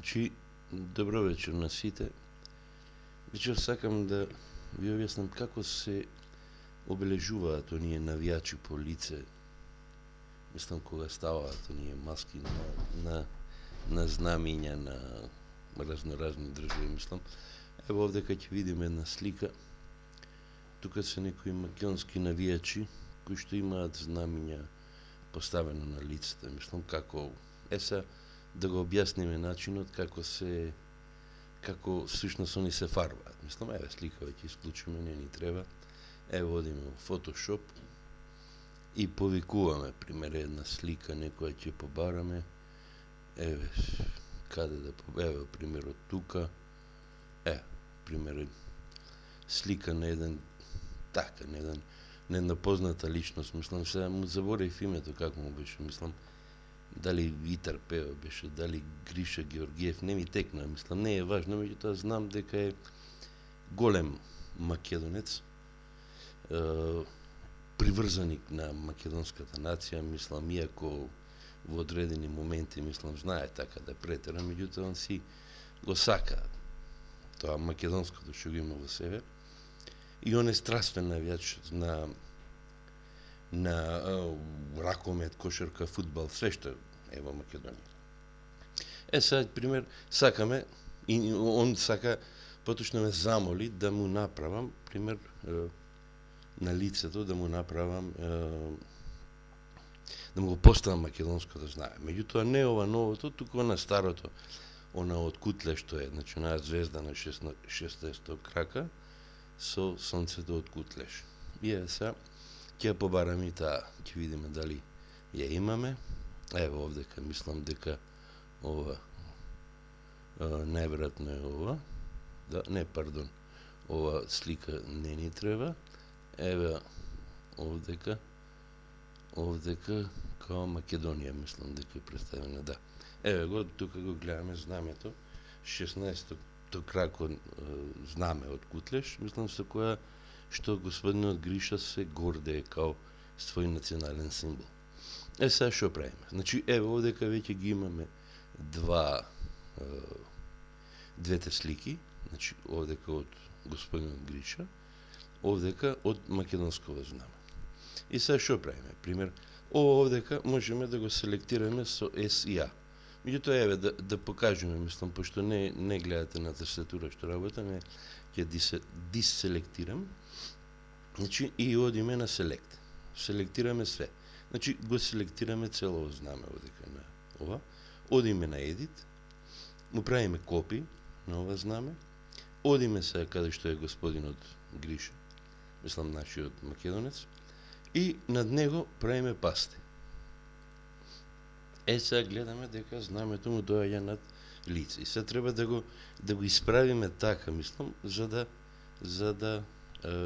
Значи, добро вечер на сите. Вечер сакам да ви објаснам како се обележуваат оние навијачи по лице. Мислам кога ставаат оние маски на знамиња на разноразни држави, мислам. Ево овде ќе видиме една слика. Тука се некои македонски навијачи кои што имаат знамиња поставено на лицето. Мислам како да го објасниме начинот како всушност они се фарбаат. Мислам, еве слика ќе исклучиме, не ни треба. Ево одиме во Photoshop и повикуваме, пример, една слика, некоја ќе побараме. Еве, каде да еве, примерот тука. Пример, слика на еден, на една позната личност, мислам, сега му заборев името, како му беше, мислам, дали Витар Пео беше, дали Гриша Георгиев, не ми текна, мислам, не е важно, меѓутоа знам дека е голем македонец, приврзаник на македонската нација, мислам, иако во одредени моменти, мислам, знае така да претера, меѓутоа он си го сака тоа македонското што го има во себе. И он е страствен навијач на ракомет, кошарка, фудбал, све што е во Македонија. Сега, пример, сакаме, и он сака, поточно ме замоли да му направам, пример, на лицето, да му направам, да му го поставам македонското знаме. Меѓутоа, не ова новото, туку на старото, она од кутле што е, значи, она звезда на 16 крака, со сонцето од кутлеш. И сега, ќе побарам и таа, ќе видиме дали ја имаме. Ево овдека, мислам дека ова, најверојатно е ова. Ова слика не ни треба. Еве овдека као Македонија, мислам дека е представена, да. Еве го, тука го гледаме знамето, 16-то крако знаме од кутлеш, мислам со која што господинот Гриша се гордее као свој национален символ. Сега што правиме? Значи, еве овдека веќе ги имаме двете слики, значи овдека од господинот Гриша, овдека од македонското знаме. И сега што правиме? Пример, овдека можеме да го селектираме со S и A. Меѓутоа, еве, да покажеме, мислам, пошто не гледате на тастатура што работам, ќе диселектирам, значи, и одиме на Select. Селектираме све. Значи, го селектираме цело знаме овдека на ова. Одиме на Edit, му правиме копи на ова знаме, одиме сега каде што е господинот Гриша, мислам, нашиот македонец, и над него правиме пасте. Сега гледаме дека знамето му доаѓа над лице. И сега треба да го исправиме така, мислам, за да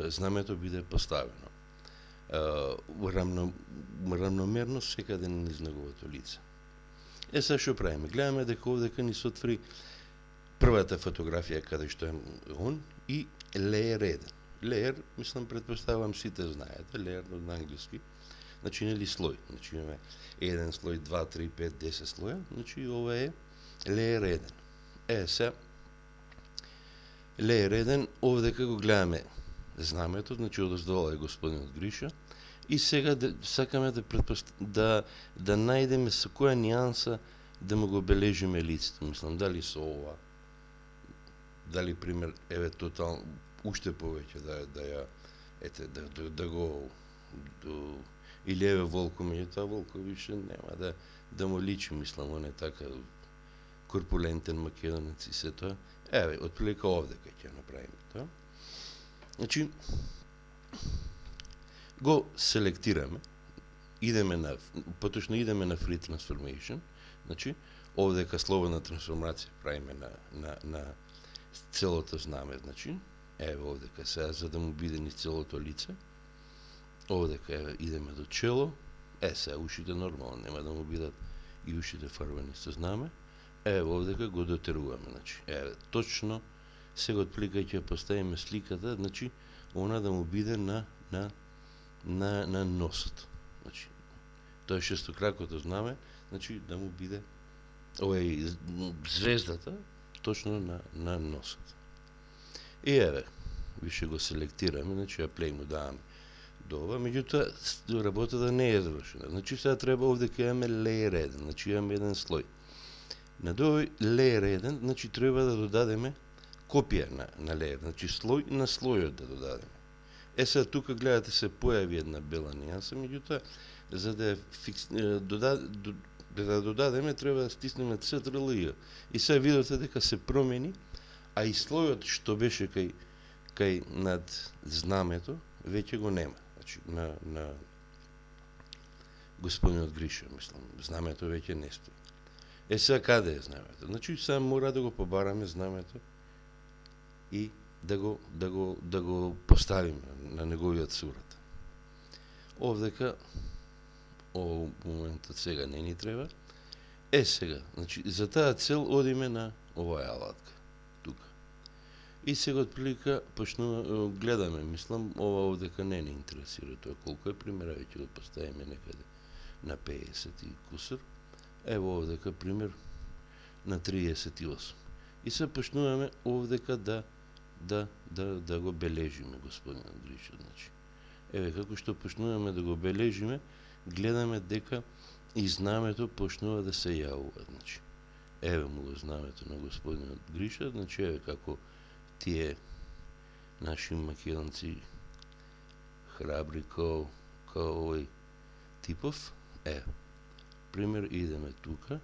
знамето биде поставено равномерно секаде низ неговото лице. Сега што правиме? Гледаме дека овдека ни се отвори првата фотографија каде што е он и Layer 1. Layer, мислам, предпоставувам сите знаете, Layer од англиски, значи нели слој, значи имаме 1 слој, 2, 3, 5, 10 слоја, значи ова е Layer 1. Сега Layer 1, овдека го гледаме знамето, значи одоздола е господинот Гриша, и сега сакаме да најдеме со која нијанса да му го бележиме лицето. Мислам, дали со ова, дали, пример, еве, тотално, уште повеќе да го или еве Волко, меѓутоа Волко више нема да му личи, мислам, он е така корпулентен македонец и се тоа. Еве, отприлика овдека ќе направиме тоа. Значи, го селектираме, поточно идеме на Free Transformation, значи, овдека слободна трансформација правиме на целото знаме, значи, еве овдека сега, за да му биде ни целото лице, овдека еве идеме до чело, сега ушите нормално, нема да му бидат и ушите фарбани со знаме, еве овдека го дотеруваме, значи, еве, точно, сега отплика ќе поставиме сликата, значи, она да му биде на носот. Значи, тоа е шестокракото знаме, значи да му биде звездата точно на носот. И еве, више го селектираме, значи ја плей му даваме до ова, меѓутоа работата не е завршена. Значи сега треба овде кај имаме layer 1, значи имаме еден слој. На овој layer 1, значи треба да додадеме копија на layer, значи слој на слојот да додадеме. Сега тука гледате се појави една бела нијанса, меѓутоа за да да додадеме треба да стиснеме Ctrl+I. И сега видите дека се промени, а и слојот што беше кај над знамето веќе го нема. Значи на господинот Гриша, мислам, знамето веќе не стои. Сега каде е знамето? Значи сега мора да го побараме знамето и да го поставиме на неговиот сурат. Овдека овој моментот сега не ни треба. Сега, значи за таа цел одиме на оваа алатка тука. И сега отприлика гледаме, мислам, ова овдека не ни интересира тоа колку е, пример, ќе го поставиме некаде на 50 и кусор. Ево овдека пример на 38. И се почнуваме овдека да го бележиме, господин Гриша, значи. Еве како што почнуваме да го бележиме, гледаме дека и знамето почнува да се јавува, значи. Еве му го знамето на господинот Гриша, значи еве како тие наши македонци храбри као овој типов. Пример, идеме тука.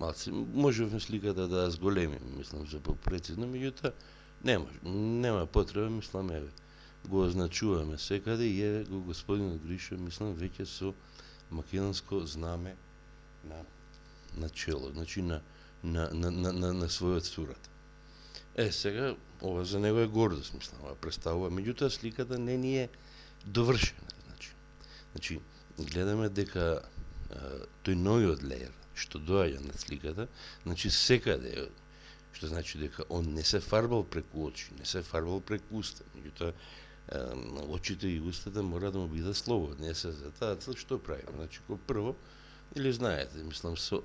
Малце можеме сликата да ја зголемиме, мислам, за попрецизно, меѓутоа нема потреба, мислам, еве. Го означуваме секаде и еве го господинот Гриша, мислам, веќе со македонско знаме на чело, значи на својот сурат. Сега, ова за него е гордост, мислам, ова представува, меѓутоа сликата не ни е довршена, значи гледаме дека тој новиот леер што доаѓа на сликата, значи секаде, што значи дека он не се фарбал преку очи, не се фарбал преку уста, меѓутоа очите и устата мора да му бидат слободни. За таа цел што правиме? Значи, ко прво, или знаете, мислам, со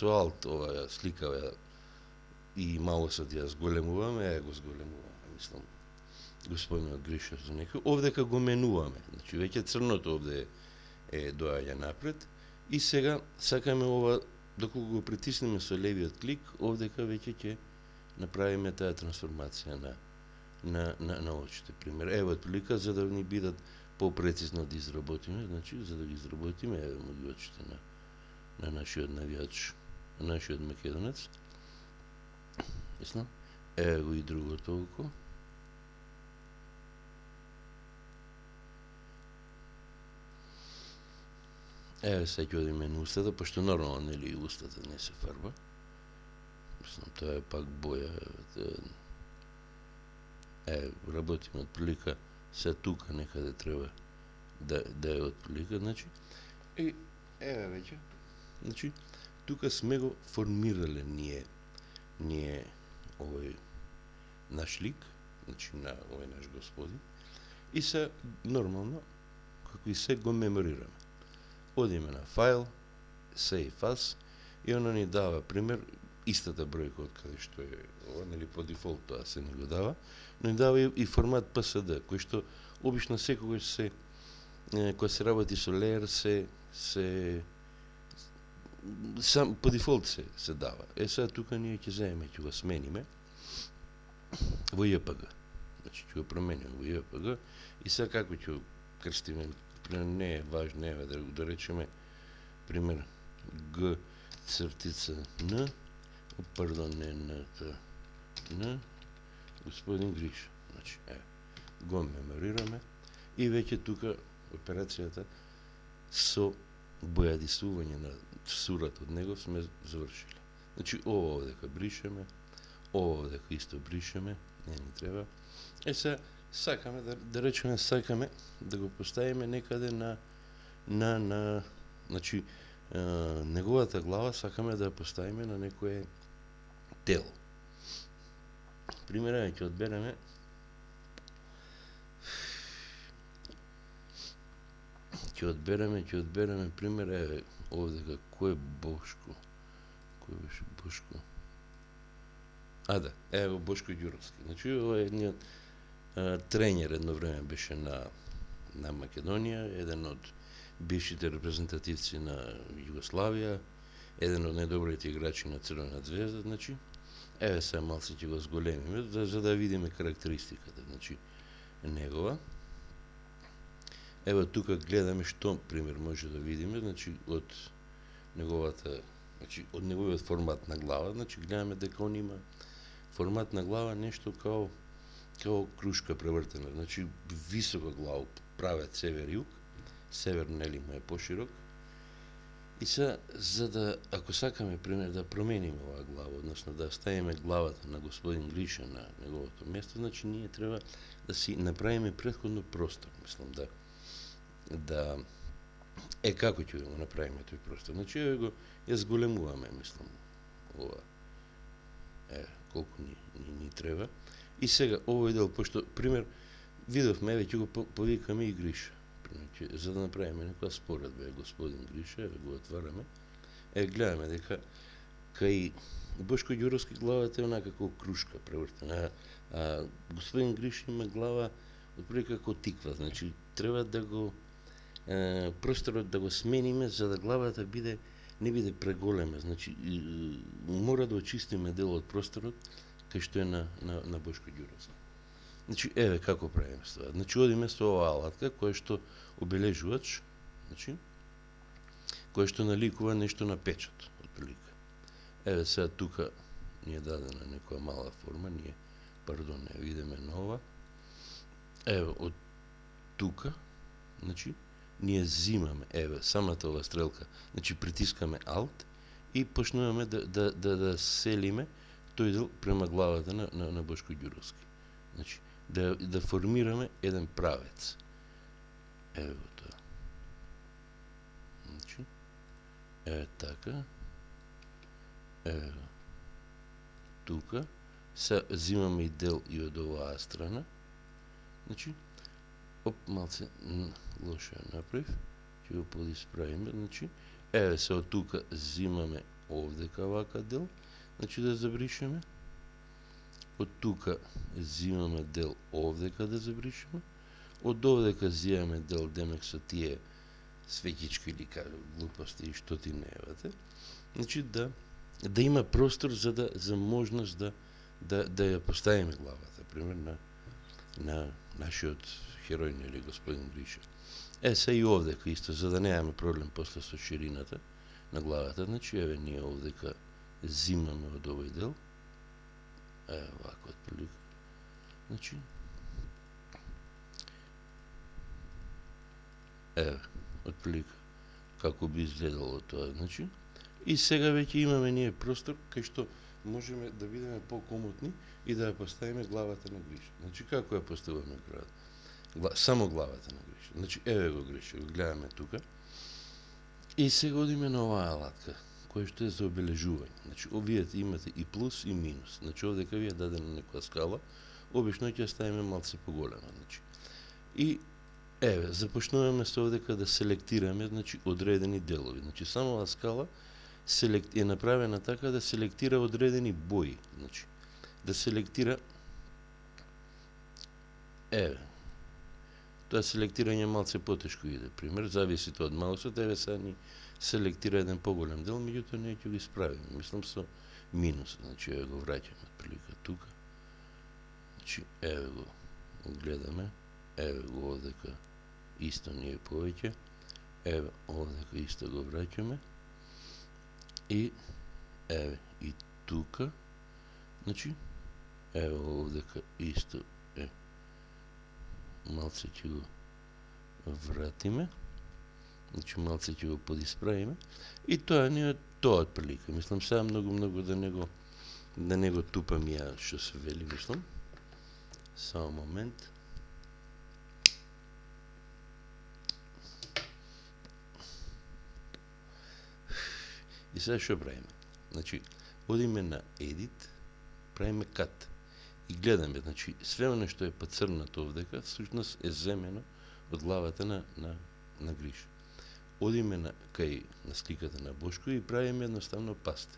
алт ова слика и малосот ја зголемуваме, ја го зголемуваме, мислам, господинот Гриша за некој. Овдека го менуваме, значи веќе црното овде доаѓа напред и сега сакаме ова, доколку го притиснеме со левиот клик, овдека веќе ќе направиме таа трансформација на очите. Пример, ево отприлика за да ни бидат попрецизно да изработиме, значи за да ги изработиме, ево му ги очите на нашиот навијач, на нашиот македонец. Мислам, ево го и другото око. Еве сега ќе одиме на устата, пошто нормално, нели, и устата не се фарба. Мислам, тоа е пак боја. Работиме отприлика, се тука некаде треба да е отприлика, значи. И еве веќе, значи, тука сме го формирале ние овој наш лик, значи на овој наш господин, и се нормално, како и се го меморираме. Одиме на файл, save as, и оно ни дава пример, истата бројка од каде што е ова, нели по дефолт тоа се ни го дава, но ни дава и формат PSD, кој што обично секогаш кога се работи со layer сам по дефолт се дава. Сега тука ние ќе земеме, ќе го смениме во JPG. Значи ќе го промениме во JPG и сега како ќе го крстиме, не е важно, еве да речеме пример G цртица N, пардон, не N, господин Гриша. Значи, го меморираме и веќе тука операцијата со бојадисување на сурат од него сме завршили. Значи, ова овдека бришеме, ова овдека исто бришеме, не ни треба. Сега сакаме да речеме, сакаме да го поставиме некаде значи неговата глава сакаме да ја поставиме на некое тело. Примерно ќе одбереме пример, еве овдека кој е Бошко. Кој беше Бошко? Да, ево Бошко Ѓуровски. Значи, ова е едниот тренер едно време беше на Македонија, еден од бившите репрезентативци на Југославија, еден од најдобрите играчи на Црвена звезда, значи, еве сега малце ќе го зголемиме, за да видиме карактеристиката, значи, негова. Ево тука гледаме што пример може да видиме, значи од неговата, значи од неговиот формат на глава, значи гледаме дека он има формат на глава нешто као крушка превртена, значи висока глава, правец север-југ, север нели му е поширок. И се, за да, ако сакаме, пример, да промениме оваа глава, односно да ставиме главата на господин Гриша на неговото место, значи ние треба да си направиме претходно простор, мислам, да како ќе го направиме тој простор. Значи, еве го, ја зголемуваме, мислам, ова. Колку ни треба. И сега, овој дел, пошто, пример, видовме, еве, ќе го повикаме и Гриша. За да направиме некоја споредба, господин Гриша, еве го отвараме, гледаме дека кај Бошко Ѓуровски главата е онака како крушка превртена, а господин Гриша има глава отприлика како тиква, значи треба да го просторот да го смениме за да главата не биде преголема, значи мора да очистиме дел од просторот кај што е на Бошко Ѓуровски. Значи, еве како правиме тоа. Значи, одиме со оваа алатка, која што обележувач, значи, која што наликува нешто на печат, отприлика. Еве сега тука ни е дадена некоја мала форма, не видиме нова. Еве, од тука, значи, ние зимаме, еве, самата ова стрелка, значи, притискаме Alt и почнуваме да селиме тој дел према главата на Бошко Ѓуровски. Значи, да формираме еден правец. Еве го тоа. Значи, еве така. Еве тука. Се зимаме и дел и од оваа страна. Значи, малце лошо ја направив. Ќе го подисправиме. Значи, еве се од тука зимаме овдека вака дел. Значи, да забришеме. Од тука зимаме дел овдека да забришеме. Од овдека зимаме дел демек со тие светички или глупости и што ти неевате. Значи да има простор за можност да ја поставиме главата, пример на нашиот херој или господин Гриша. Се и овдека исто, за да немаме проблем после со ширината на главата, значи еве ние овдека зимаме од овој дел. Вако отприлика. Значи, отприлика како би изгледало тоа, значи. И сега веќе имаме ние простор кај што можеме да бидеме покомотни и да ја поставиме главата на Гриша. Значи, како ја поставуваме главата? Само главата на Гриша. Значи, еве го Гриша, го гледаме тука. И сега одиме на оваа алатка, кој што е за обележување. Значи, овие имате и плюс и минус. Значи, овдека ви е дадена некоја скала, обично ќе ја малце поголема. Значи. И, еве, започнуваме со овдека да селектираме, значи, одредени делови. Значи, само оваа скала е направена така да селектира одредени бои. Значи, да селектира, еве, тоа селектирање малце потешко иде. Пример, зависи тоа од маусот, еве сега ни селектира еден поголем дел, меѓутоа ние ќе го исправиме. Мислам со минус, значи еве го враќаме отприлика тука. Значи еве го гледаме, еве го овдека исто ни е повеќе, еве овдека исто го враќаме и еве и тука, значи еве овдека исто малце ќе го вратиме. Значи малце ќе го подисправиме и тоа не е тоа отприлика. Мислам сега многу да не го тупам ја што се вели, мислам. Само момент. И сега што правиме? Значи, одиме на Edit, правиме Cut и гледаме, значи, све оно што е поцрнато овдека, всушност е земено од главата на Гриша. Одиме на сликата на Бошко и правиме едноставно пасте.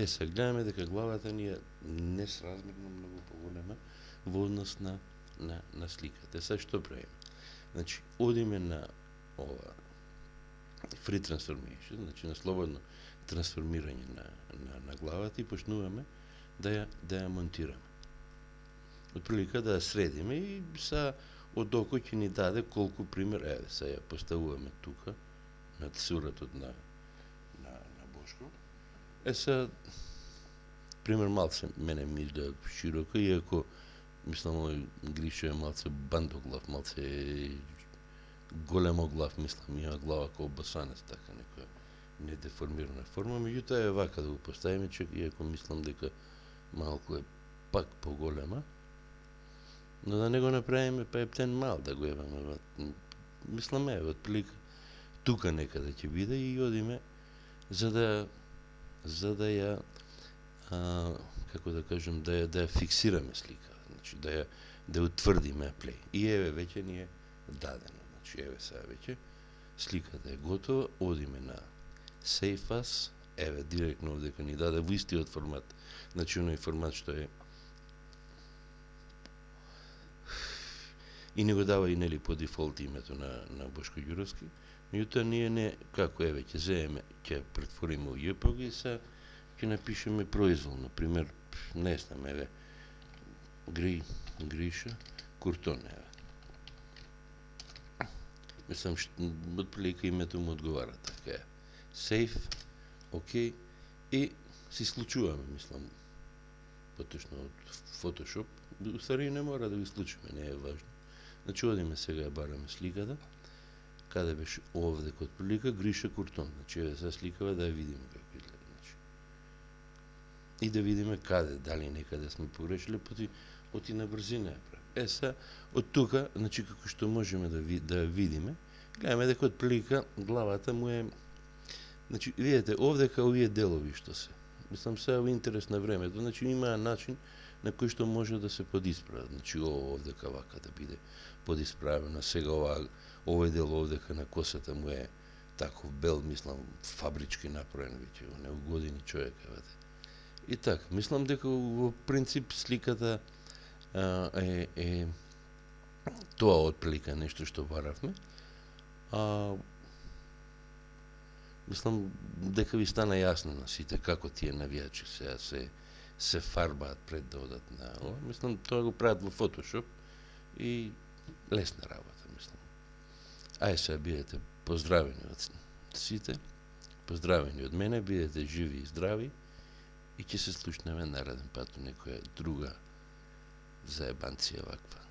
Сега гледаме дека главата ни е несразмерно многу поголема во однос на сликата. Сега што правиме? Значи, одиме на ова free transformation, значи на слободно трансформирање на главата и почнуваме да ја монтираме. Отприлика да ја средиме и са од око ќе ни даде колку пример, сега ја поставуваме тука над суратот на Бошко. Сега пример малце мене ми изгледа широко, иако мислам овој Гриша е малце бандоглав, малце големоглав, мислам, има глава како басанец, така некоја недеформирана форма, меѓутоа е вака да го поставиме, чек, иако мислам дека малку е пак поголема, но да не го направиме па ептен мал, да го еваме, мислам отприлика тука некаде ќе биде и одиме за да ја како да кажем, да ја фиксираме слика, значи да ја утврдиме плей. И веќе ни е дадено, значи сега веќе сликата е готова, одиме на Save As, директно овдека ни даде во истиот формат, значи оној формат што е и не го дава и нели по дефолт името на Бошко Ѓуровски, меѓутоа ние не, како веќе земеме, ќе претвориме во JPG и сега ќе напишеме произволно, пример, не знам, Гриша Куртон, Мислам, отприлика името му одговара, така е. Сейф, окей, и си случуваме, мислам, поточно од Photoshop, устари не мора да го случиме, не е важно. Значи, одиме сега ја бараме сликата, каде беше овде код прилика, Гриша Куртон, значи, сега сликава да ја видиме како изгледа, значи. И да видиме каде, дали некаде сме погрешили, поти на брзина ја прави. Сега, од тука, значи, како што можеме да видиме, гледаме дека од прилика главата му е, значи, видите, овдека овие делови што се, мислам сега во интерес на времето, значи има начин на кој што може да се подисправат, значи овдека вака да биде подисправено, сега овој дел овдека на косата му е таков бел, мислам, фабрички направен веќе, не угодини човек, И така, мислам дека во принцип сликата е тоа отприлика нешто што баравме. Мислам дека ви стана јасно на сите како тие навијачи сега се фарбаат пред да одат на ова. Мислам тоа го прават во Photoshop и лесна работа, мислам. Сега бидете поздравени од сите, поздравени од мене, бидете живи и здрави и ќе се слушнеме нареден пат у некоја друга заебанција ваква.